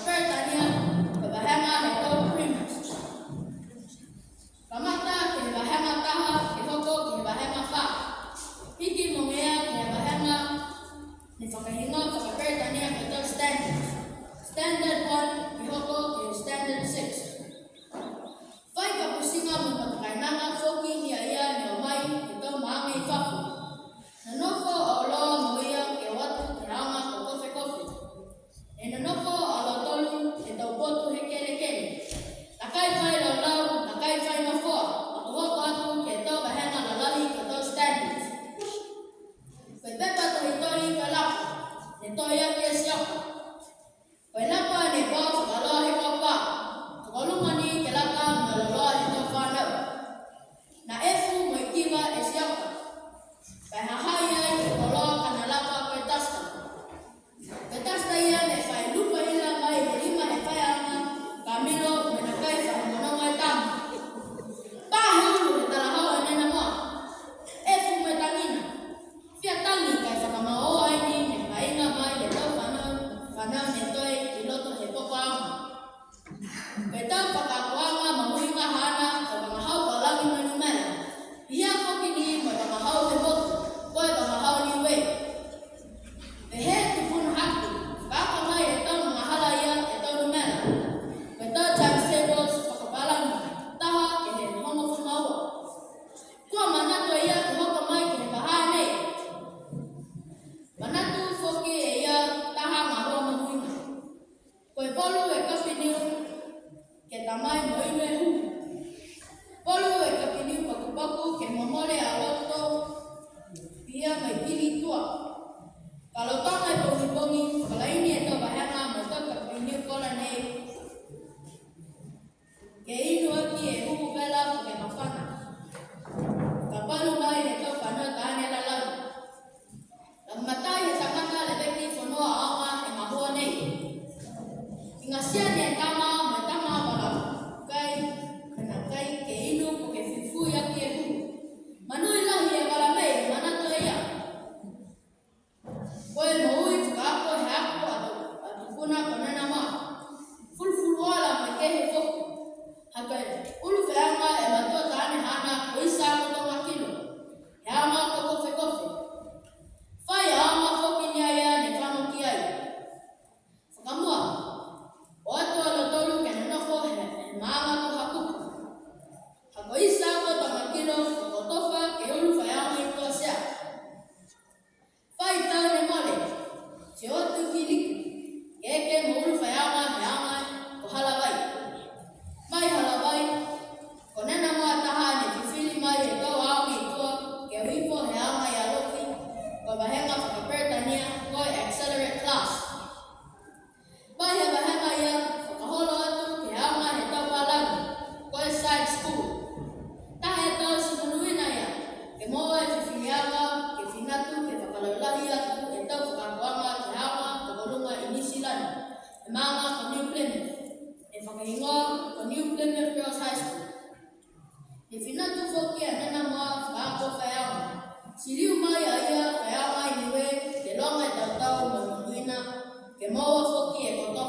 Pertania, Bahama Leto Primus. Kamata ke Bahama Taha, ke Hoko ke Bahama Fa. Hiki Mongea ke Bahama, ni Fakahingo ke Pertania ke Standards. Standard 1, ke Hoko ke Standard 6. Fai kapusinga mapakainanga foki ni aya ni omai ito maangi faku. Nanoko alo moia ke watu ke hama ko kofe. E nanoko alo tolu ito potu hekele. Nakai fai lau, nakai fai mafoa. Ako hoko atu ke to bahena lalahi ke to standards. Koe pepa to hitori ke lapa, ne to ia ke siapa. Koe lapa ne po whakaloa he kapa. Tukolumani ke laka maloloa he to whanau. Na efu mo ikiwa e siapa. Pai hahaya i tukoloa kana lapa koe tasta. Koe tasta ia ne whai lupa hila mai he lima he whai anga kamilo me na kai whai mononga e tamu. Pahe ulu he talahawa e nena moa. Efu me tangina. Fia tangi kai whakamaoa e ni ne painga mai he tau whanau ne toi i loto he poko anga. Koe tau whakakoanga mamuinga hana o wangahau palangi mai numera. Ia koki ni mo wangahau he motu, koe wangahau ni wei. Pe he tupuna haku, whaka mai e tau mahala ia e tau numera. Koe tau times tables whakapalangi, taha ke he hongo fumaua. Kua manatu ia ke hoko mai ke he kahane. Manatu foki e ia taha ngahua mamuinga. Koe polu e kapiniu ke tamai moime hu. Polu e kapiniu paku ke momole a loto pia mai pili tua. Kalau tanga e pongi, kalau ini e to bahanga mo to kapiniu kola nei. Ke inu aki e huku bela ke mafana. Kapalu mai e to whanau tahane lalau. Matai he sakata le beki whanua awa e mahua nei. Ingasia ni e tama wala kai kana kai ke inu ko ke fifu ya ke hu. Manui lahi e wala mei manato e ia. Koe moui whakaako he ako atu puna konena maa. Fulfulu wala mai ke he foku. Hakai ulu whianga e matua taane hana o isa ako tonga kilo. He ama ko kofe. Whai ama foki ni aia ni whango ki ai. Whakamua. O atu alo tolu ke nanoko he maama ko hakuku. Hako isa ako tonga kilo o tofa ke ulu whaianga i toa sea. Whai tau ne mole. Se otu ki liku. Eke mo ulu whaianga he anga ko halawai. Mai halawai. Ko nena moa taha ne fifili mai he tau aongi i toa ke wifo he anga i alofi. Ko bahenga whakapertania koe accelerate class. Mai he bahenga ia whakaholo atu ke anga he tau palangi. Koe side school. Tahe tau si manuina ia. Ke moa e fifilianga, ke finatu, ke whakalaulahi atu, e tau whakakoanga ke anga ke kolunga i Nisilani. E maanga ko New Plymouth. E whakahingoa ko New Plymouth Girls High School. E finatu whoki a nena moa whakaako whaianga. Siliu mai a ia whaianga i niwe, ke longa e tau mai manuina, ke moa whoki e koto